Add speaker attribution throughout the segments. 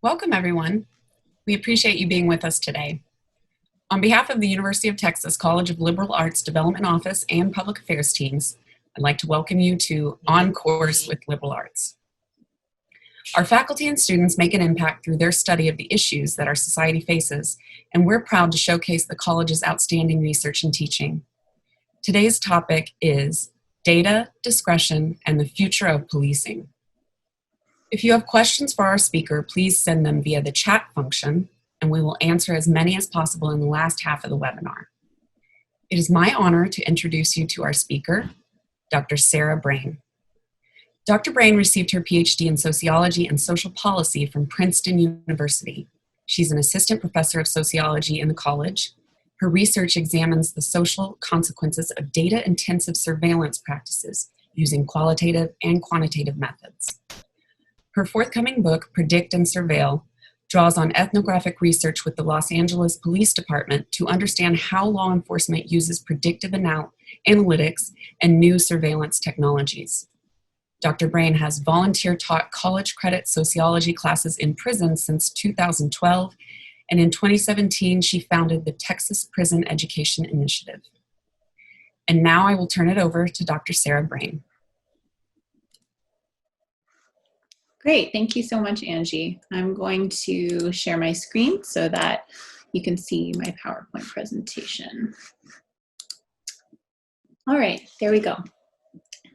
Speaker 1: Welcome, everyone. We appreciate you being with us today. On behalf of the University of Texas College of Liberal Arts Development Office and Public Affairs teams, I'd like to welcome you to On Course with Liberal Arts. Our faculty and students make an impact through their study of the issues that our society faces, and we're proud to showcase the college's outstanding research and teaching. Today's topic is Data, Discretion, and the Future of Policing. If you have questions for our speaker, please send them via the chat function, and we will answer as many as possible in the last half of the webinar. It is my honor to introduce you to our speaker, Dr. Sarah Brayne. Dr. Brayne received her PhD in Sociology and Social Policy from Princeton University. She's an assistant professor of sociology in the college. Her research examines the social consequences of data-intensive surveillance practices using qualitative and quantitative methods. Her forthcoming book, Predictive and Surveil, draws on ethnographic research with the Los Angeles Police Department to understand how law enforcement uses predictive analytics and new surveillance technologies. Dr. Brayne has volunteer-taught college credit sociology classes in prison since 2012, and in 2017, she founded the Texas Prison Education Initiative. And now I will turn it over to Dr. Sarah Brayne.
Speaker 2: Great, thank you so much, Angie. I'm going to share my screen so that you can see my PowerPoint presentation. All right, there we go.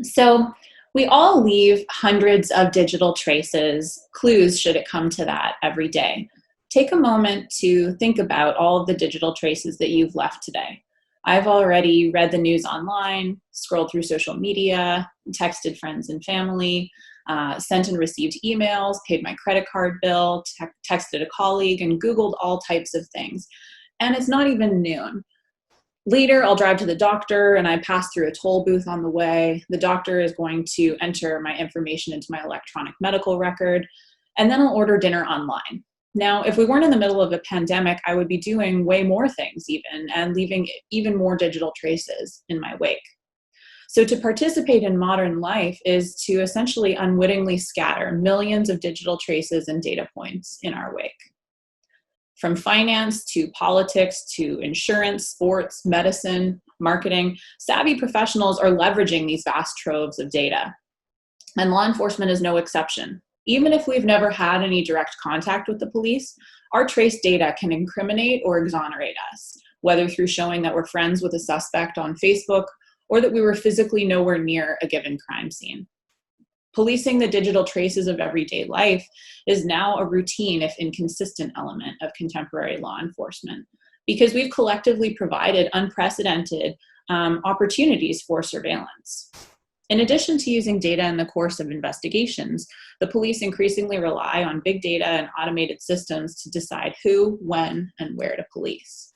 Speaker 2: So we all leave hundreds of digital traces, clues should it come to that, every day. Take a moment to think about all of the digital traces that you've left today. I've already read the news online, scrolled through social media, texted friends and family, sent and received emails, paid my credit card bill, texted a colleague, and Googled all types of things. And it's not even noon. Later, I'll drive to the doctor and I pass through a toll booth on the way. The doctor is going to enter my information into my electronic medical record, and then I'll order dinner online. Now, if we weren't in the middle of a pandemic, I would be doing way more things even, and leaving even more digital traces in my wake. So to participate in modern life is to essentially unwittingly scatter millions of digital traces and data points in our wake. From finance to politics to insurance, sports, medicine, marketing, savvy professionals are leveraging these vast troves of data. And law enforcement is no exception. Even if we've never had any direct contact with the police, our trace data can incriminate or exonerate us, whether through showing that we're friends with a suspect on Facebook or that we were physically nowhere near a given crime scene. Policing the digital traces of everyday life is now a routine, if inconsistent, element of contemporary law enforcement, because we've collectively provided unprecedented opportunities for surveillance. In addition to using data in the course of investigations, the police increasingly rely on big data and automated systems to decide who, when, and where to police.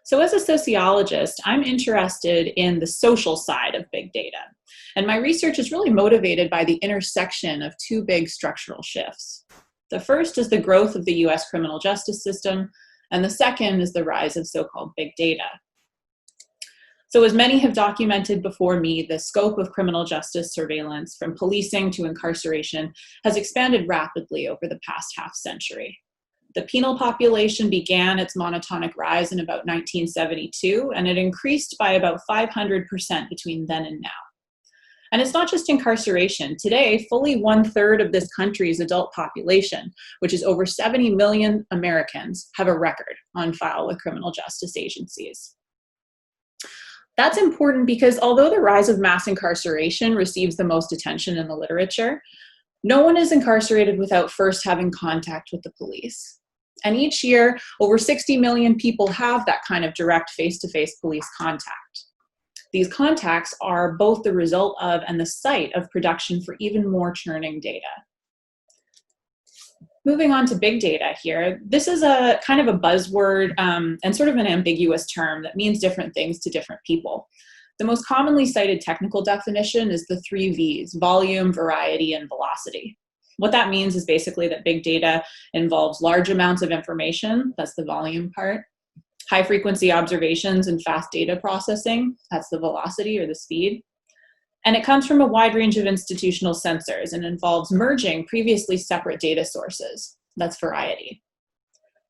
Speaker 2: So as a sociologist, I'm interested in the social side of big data. And my research is really motivated by the intersection of two big structural shifts. The first is the growth of the US criminal justice system, and the second is the rise of so-called big data. So as many have documented before me, the scope of criminal justice surveillance, from policing to incarceration, has expanded rapidly over the past half century. The penal population began its monotonic rise in about 1972, and it increased by about 500% between then and now. And it's not just incarceration. Today, fully 1/3 of this country's adult population, which is over 70 million Americans, have a record on file with criminal justice agencies. That's important because although the rise of mass incarceration receives the most attention in the literature, no one is incarcerated without first having contact with the police. And each year, over 60 million people have that kind of direct face-to-face police contact. These contacts are both the result of and the site of production for even more churning data. Moving on to big data here, this is a kind of a buzzword and sort of an ambiguous term that means different things to different people. The most commonly cited technical definition is the 3 V's: volume, variety, and velocity. What that means is basically that big data involves large amounts of information, that's the volume part, high frequency observations and fast data processing, that's the velocity or the speed. And it comes from a wide range of institutional sensors and involves merging previously separate data sources. That's variety.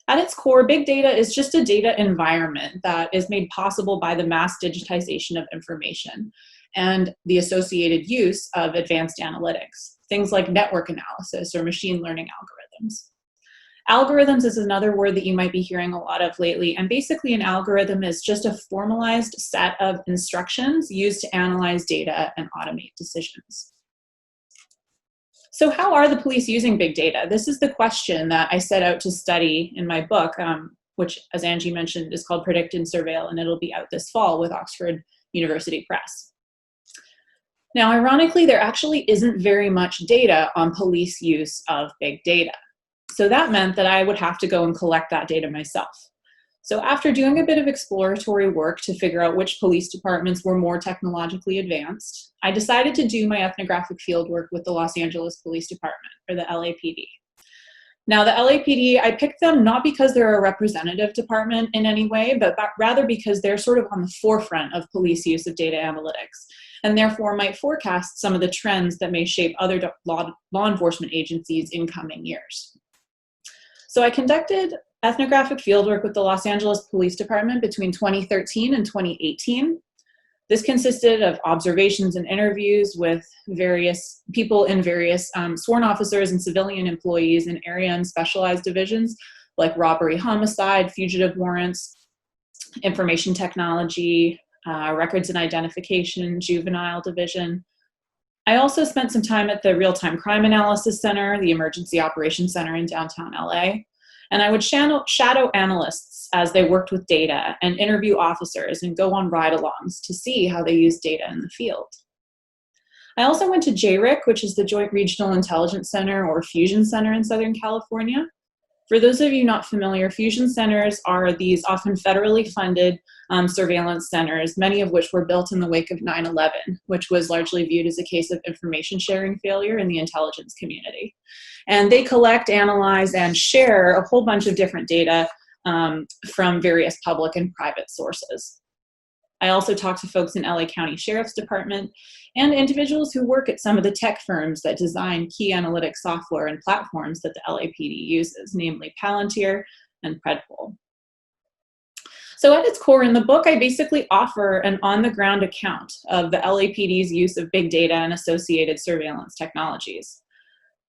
Speaker 2: At its core, big data is just a data environment that is made possible by the mass digitization of information and the associated use of advanced analytics, things like network analysis or machine learning algorithms. Algorithms is another word that you might be hearing a lot of lately, and basically an algorithm is just a formalized set of instructions used to analyze data and automate decisions. So how are the police using big data? This is the question that I set out to study in my book, which, as Angie mentioned, is called Predictive, Surveil, and it'll be out this fall with Oxford University Press. Now, ironically, there actually isn't very much data on police use of big data. So that meant that I would have to go and collect that data myself. So after doing a bit of exploratory work to figure out which police departments were more technologically advanced, I decided to do my ethnographic fieldwork with the Los Angeles Police Department, or the LAPD. Now, the LAPD, I picked them not because they're a representative department in any way, but rather because they're sort of on the forefront of police use of data analytics, and therefore might forecast some of the trends that may shape other law enforcement agencies in coming years. So I conducted ethnographic fieldwork with the Los Angeles Police Department between 2013 and 2018. This consisted of observations and interviews with various people in various sworn officers and civilian employees in area and specialized divisions like robbery, homicide, fugitive warrants, information technology, records and identification, juvenile division. I also spent some time at the Real-Time Crime Analysis Center, the Emergency Operations Center in downtown LA, and I would shadow analysts as they worked with data and interview officers and go on ride-alongs to see how they use data in the field. I also went to JRIC, which is the Joint Regional Intelligence Center or Fusion Center in Southern California. For those of you not familiar, fusion centers are these often federally funded surveillance centers, many of which were built in the wake of 9/11, which was largely viewed as a case of information sharing failure in the intelligence community. And they collect, analyze, and share a whole bunch of different data from various public and private sources. I also talked to folks in LA County Sheriff's Department and individuals who work at some of the tech firms that design key analytic software and platforms that the LAPD uses, namely Palantir and Predictive. So at its core in the book, I basically offer an on-the-ground account of the LAPD's use of big data and associated surveillance technologies.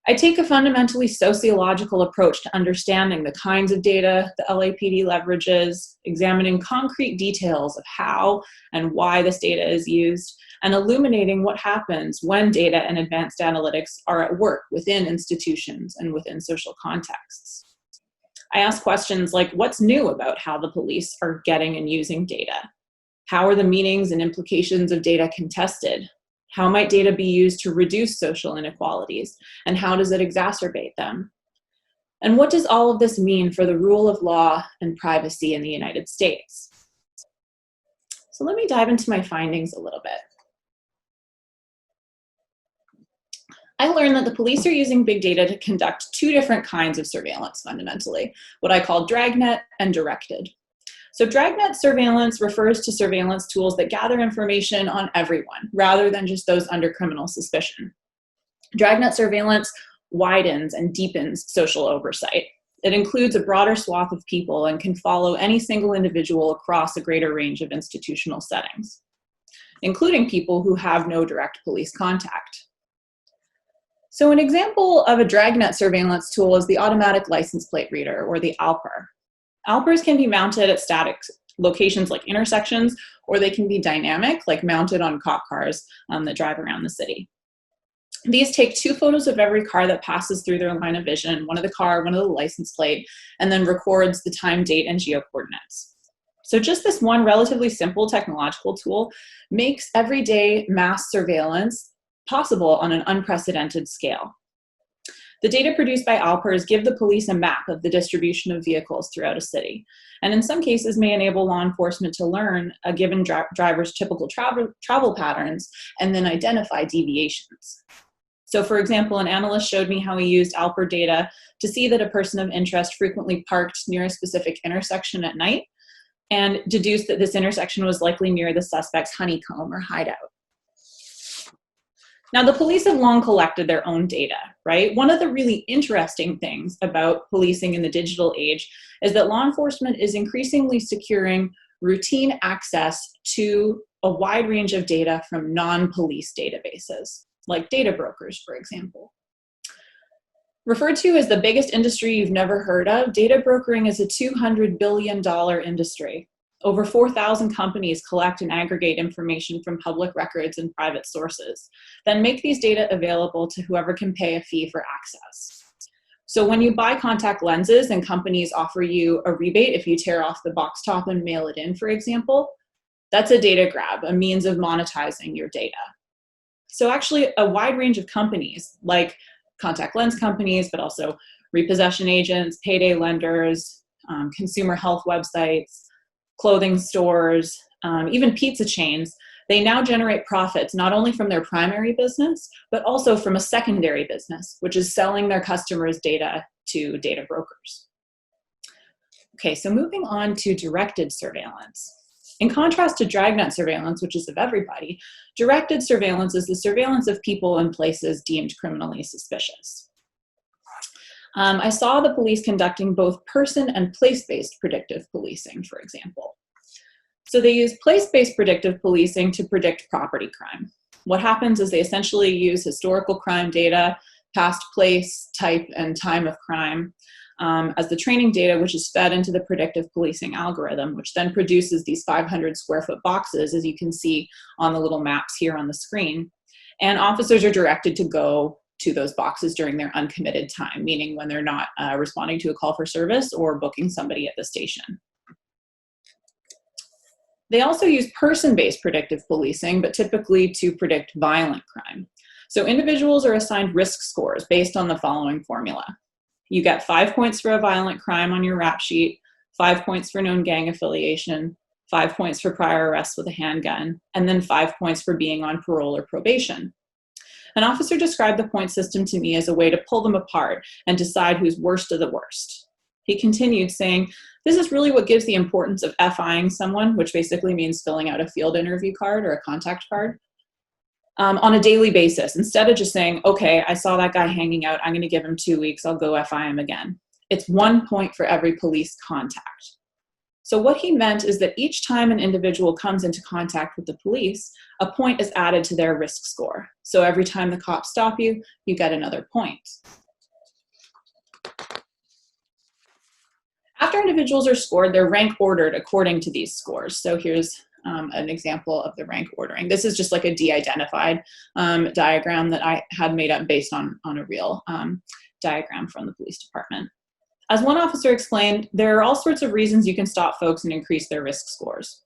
Speaker 2: I take a fundamentally sociological approach to understanding the kinds of data the LAPD leverages, examining concrete details of how and why this data is used, and illuminating what happens when data and advanced analytics are at work within institutions and within social contexts. I ask questions like, what's new about how the police are getting and using data? How are the meanings and implications of data contested? How might data be used to reduce social inequalities? And how does it exacerbate them? And what does all of this mean for the rule of law and privacy in the United States? So let me dive into my findings a little bit. I learned that the police are using big data to conduct two different kinds of surveillance fundamentally, what I call Dragnet and directed. So Dragnet surveillance refers to surveillance tools that gather information on everyone, rather than just those under criminal suspicion. Dragnet surveillance widens and deepens social oversight. It includes a broader swath of people and can follow any single individual across a greater range of institutional settings, including people who have no direct police contact. So an example of a Dragnet surveillance tool is the automatic license plate reader, or the ALPR. ALPRs can be mounted at static locations like intersections, or they can be dynamic, like mounted on cop cars that drive around the city. These take 2 photos of every car that passes through their line of vision, one of the car, one of the license plate, and then records the time, date, and geocoordinates. So just this one relatively simple technological tool makes everyday mass surveillance possible on an unprecedented scale. The data produced by ALPRs give the police a map of the distribution of vehicles throughout a city, and in some cases may enable law enforcement to learn a given driver's typical travel patterns and then identify deviations. So for example, an analyst showed me how he used ALPR data to see that a person of interest frequently parked near a specific intersection at night and deduced that this intersection was likely near the suspect's honeycomb or hideout. Now, the police have long collected their own data, right? One of the really interesting things about policing in the digital age is that law enforcement is increasingly securing routine access to a wide range of data from non-police databases, like data brokers, for example. Referred to as the biggest industry you've never heard of, data brokering is a $200 billion industry. Over 4,000 companies collect and aggregate information from public records and private sources, then make these data available to whoever can pay a fee for access. So when you buy contact lenses and companies offer you a rebate if you tear off the box top and mail it in, for example, that's a data grab, a means of monetizing your data. So actually a wide range of companies, like contact lens companies, but also repossession agents, payday lenders, consumer health websites, clothing stores, even pizza chains, they now generate profits not only from their primary business, but also from a secondary business, which is selling their customers' data to data brokers. Okay, so moving on to directed surveillance. In contrast to Dragnet surveillance, which is of everybody, directed surveillance is the surveillance of people in places deemed criminally suspicious. I saw the police conducting both person and place-based predictive policing, for example. So they use place-based predictive policing to predict property crime. What happens is they essentially use historical crime data, past place, type, and time of crime as the training data, which is fed into the predictive policing algorithm, which then produces these 500 square foot boxes, as you can see on the little maps here on the screen. And officers are directed to go to those boxes during their uncommitted time, meaning when they're not responding to a call for service or booking somebody at the station. They also use person-based predictive policing, but typically to predict violent crime. So individuals are assigned risk scores based on the following formula. You get 5 points for a violent crime on your rap sheet, 5 points for known gang affiliation, 5 points for prior arrests with a handgun, and then 5 points for being on parole or probation. An officer described the point system to me as a way to pull them apart and decide who's worst of the worst. He continued saying, this is really what gives the importance of FIing someone, which basically means filling out a field interview card or a contact card, on a daily basis, instead of just saying, okay, I saw that guy hanging out, I'm gonna give him 2 weeks, I'll go FI him again. It's 1 point for every police contact. So what he meant is that each time an individual comes into contact with the police, a point is added to their risk score. So every time the cops stop you, you get another point. After individuals are scored, they're rank ordered according to these scores. So here's an example of the rank ordering. This is just like a de-identified diagram that I had made up based on a real diagram from the police department. As one officer explained, there are all sorts of reasons you can stop folks and increase their risk scores.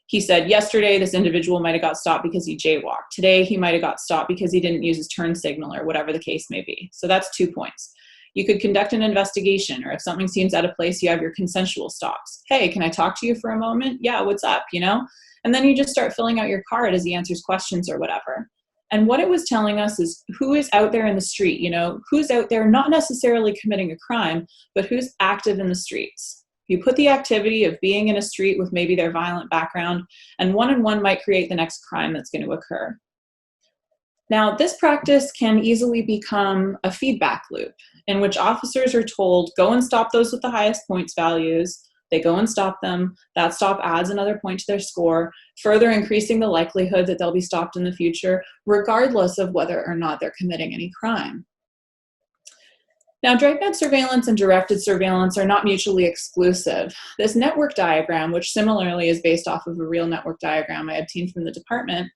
Speaker 2: He said, yesterday, this individual might have got stopped because he jaywalked. Today, he might have got stopped because he didn't use his turn signal or whatever the case may be. So that's 2 points. You could conduct an investigation, or if something seems out of place, you have your consensual stops. Hey, can I talk to you for a moment? Yeah, what's up, you know? And then you just start filling out your card as he answers questions or whatever. And what it was telling us is who is out there in the street, you know, who's out there not necessarily committing a crime, but who's active in the streets. You put the activity of being in a street with maybe their violent background, and one might create the next crime that's going to occur. Now, this practice can easily become a feedback loop in which officers are told, go and stop those with the highest points values. They go and stop them. That stop adds another point to their score, further increasing the likelihood that they'll be stopped in the future, regardless of whether or not they're committing any crime. Now, Dragnet surveillance and directed surveillance are not mutually exclusive. This network diagram, which similarly is based off of a real network diagram I obtained from the department,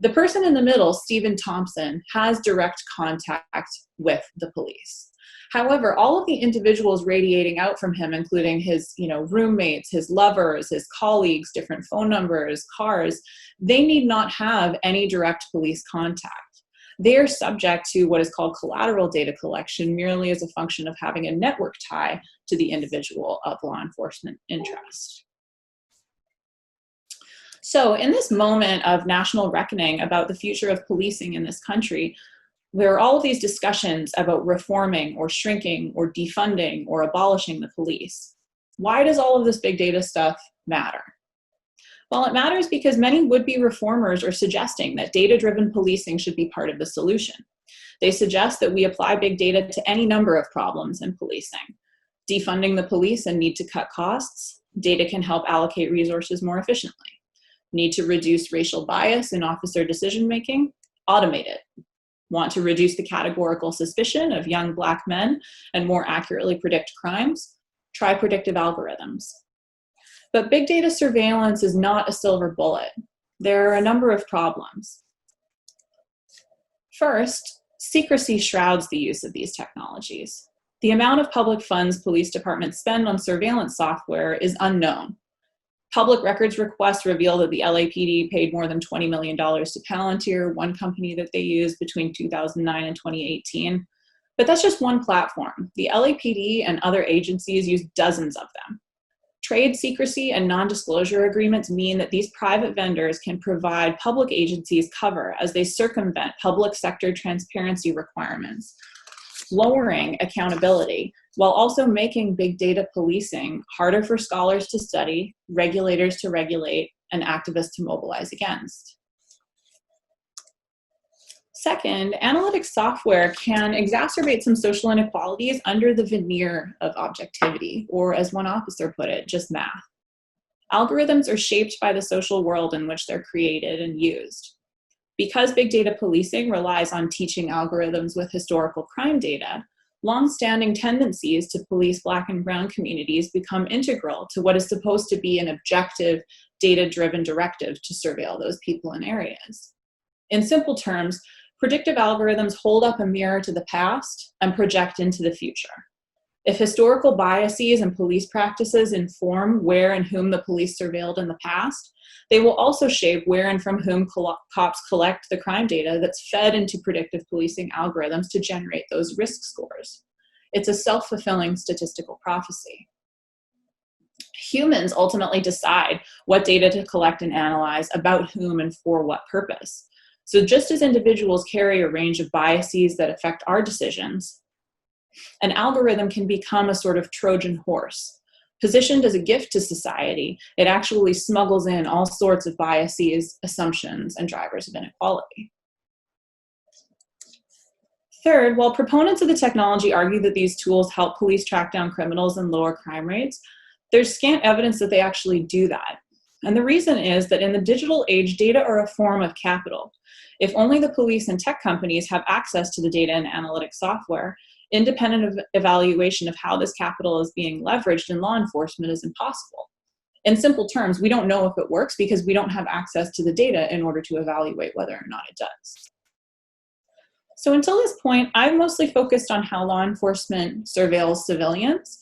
Speaker 2: the person in the middle, Stephen Thompson, has direct contact with the police. However, all of the individuals radiating out from him, including his roommates, his lovers, his colleagues, different phone numbers, cars, they need not have any direct police contact. They are subject to what is called collateral data collection merely as a function of having a network tie to the individual of law enforcement interest. So in this moment of national reckoning about the future of policing in this country, there are all of these discussions about reforming or shrinking or defunding or abolishing the police. Why does all of this big data stuff matter? Well, it matters because many would-be reformers are suggesting that data-driven policing should be part of the solution. They suggest that we apply big data to any number of problems in policing. Defunding the police and need to cut costs, data can help allocate resources more efficiently. Need to reduce racial bias in officer decision-making? Automate it. Want to reduce the categorical suspicion of young Black men and more accurately predict crimes? Try predictive algorithms. But big data surveillance is not a silver bullet. There are a number of problems. First, secrecy shrouds the use of these technologies. The amount of public funds police departments spend on surveillance software is unknown. Public records requests reveal that the LAPD paid more than $20 million to Palantir, one company that they used between 2009 and 2018. But that's just one platform. The LAPD and other agencies use dozens of them. Trade secrecy and non-disclosure agreements mean that these private vendors can provide public agencies cover as they circumvent public sector transparency requirements, lowering accountability, while also making big data policing harder for scholars to study, regulators to regulate, and activists to mobilize against. Second, analytics software can exacerbate some social inequalities under the veneer of objectivity, or as one officer put it, just math. Algorithms are shaped by the social world in which they're created and used. Because big data policing relies on teaching algorithms with historical crime data, long-standing tendencies to police Black and Brown communities become integral to what is supposed to be an objective, data-driven directive to surveil those people and areas. In simple terms, predictive algorithms hold up a mirror to the past and project into the future. If historical biases and police practices inform where and whom the police surveilled in the past, they will also shape where and from whom cops collect the crime data that's fed into predictive policing algorithms to generate those risk scores. It's a self-fulfilling statistical prophecy. Humans ultimately decide what data to collect and analyze, about whom and for what purpose. So just as individuals carry a range of biases that affect our decisions, an algorithm can become a sort of Trojan horse. Positioned as a gift to society, it actually smuggles in all sorts of biases, assumptions, and drivers of inequality. Third, while proponents of the technology argue that these tools help police track down criminals and lower crime rates, there's scant evidence that they actually do that. And the reason is that in the digital age, data are a form of capital. If only the police and tech companies have access to the data and analytics software, independent evaluation of how this capital is being leveraged in law enforcement is impossible. In simple terms, we don't know if it works because we don't have access to the data in order to evaluate whether or not it does. So until this point, I've mostly focused on how law enforcement surveils civilians.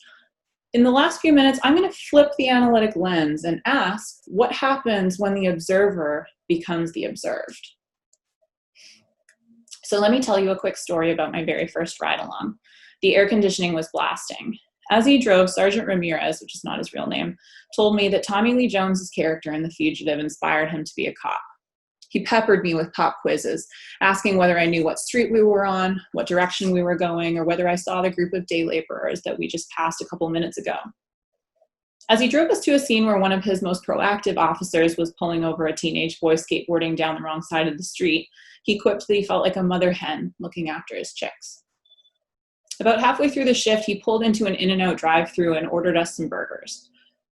Speaker 2: In the last few minutes, I'm going to flip the analytic lens and ask what happens when the observer becomes the observed. So let me tell you a quick story about my very first ride along. The air conditioning was blasting. As he drove, Sergeant Ramirez, which is not his real name, told me that Tommy Lee Jones's character in The Fugitive inspired him to be a cop. He peppered me with pop quizzes, asking whether I knew what street we were on, what direction we were going, or whether I saw the group of day laborers that we just passed a couple minutes ago. As he drove us to a scene where one of his most proactive officers was pulling over a teenage boy skateboarding down the wrong side of the street, he quipped that he felt like a mother hen looking after his chicks. About halfway through the shift, he pulled into an In-N-Out drive-thru and ordered us some burgers.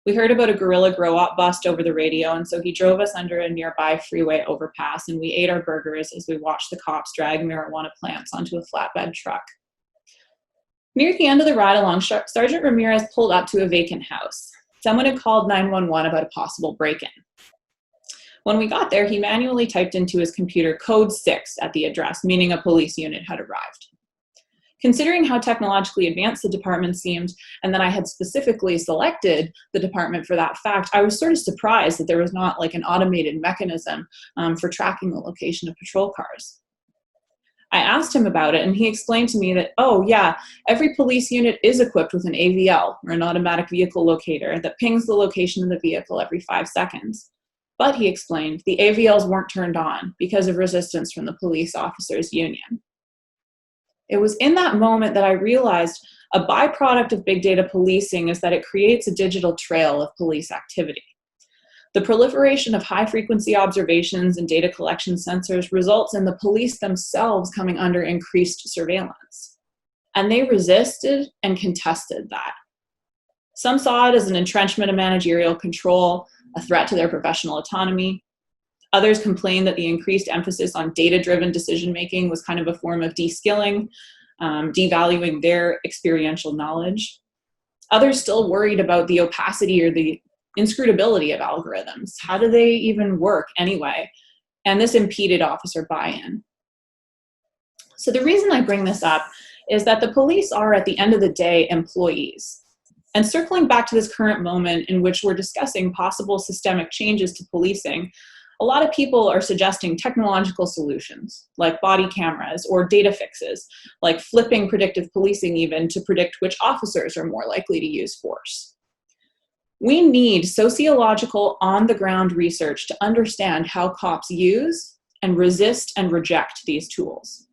Speaker 2: We heard about a guerrilla grow-op bust over the radio, and so he drove us under a nearby freeway overpass, and we ate our burgers as we watched the cops drag marijuana plants onto a flatbed truck. Near the end of the ride-along, Sergeant Ramirez pulled up to a vacant house. Someone had called 911 about a possible break-in. When we got there, he manually typed into his computer code 6 at the address, meaning a police unit had arrived. Considering how technologically advanced the department seemed, and that I had specifically selected the department for that fact, I was sort of surprised that there was not like an automated mechanism for tracking the location of patrol cars. I asked him about it, and he explained to me that, oh yeah, every police unit is equipped with an AVL, or an automatic vehicle locator, that pings the location of the vehicle every 5 seconds. But, he explained, the AVLs weren't turned on because of resistance from the police officers' union. It was in that moment that I realized a byproduct of big data policing is that it creates a digital trail of police activity. The proliferation of high-frequency observations and data collection sensors results in the police themselves coming under increased surveillance. And they resisted and contested that. Some saw it as an entrenchment of managerial control, a threat to their professional autonomy. Others complained that the increased emphasis on data-driven decision-making was kind of a form of de-skilling, devaluing their experiential knowledge. Others still worried about the opacity or the inscrutability of algorithms. How do they even work anyway? And this impeded officer buy-in. So the reason I bring this up is that the police are, at the end of the day, employees. And circling back to this current moment in which we're discussing possible systemic changes to policing, a lot of people are suggesting technological solutions like body cameras or data fixes, like flipping predictive policing even to predict which officers are more likely to use force. We need sociological on-the-ground research to understand how cops use and resist and reject these tools.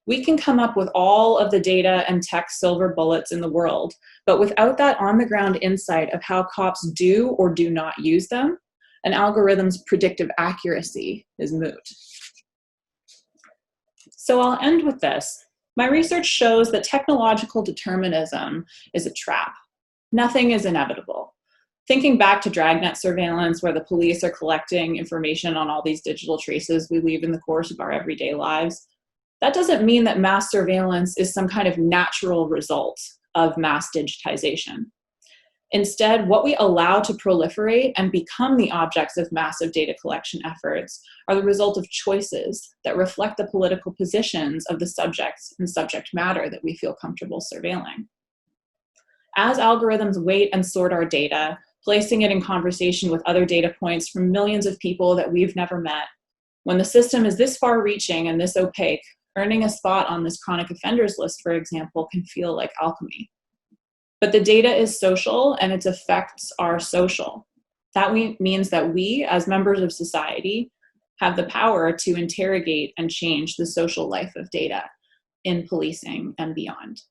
Speaker 2: We can come up with all of the data and tech silver bullets in the world, but without that on-the-ground insight of how cops do or do not use them, an algorithm's predictive accuracy is moot. So I'll end with this. My research shows that technological determinism is a trap. Nothing is inevitable. Thinking back to Dragnet surveillance, where the police are collecting information on all these digital traces we leave in the course of our everyday lives, that doesn't mean that mass surveillance is some kind of natural result of mass digitization. Instead, what we allow to proliferate and become the objects of massive data collection efforts are the result of choices that reflect the political positions of the subjects and subject matter that we feel comfortable surveilling. As algorithms weight and sort our data, placing it in conversation with other data points from millions of people that we've never met, when the system is this far-reaching and this opaque, earning a spot on this chronic offenders list, for example, can feel like alchemy. But the data is social and its effects are social. That means that we, as members of society, have the power to interrogate and change the social life of data in policing and beyond.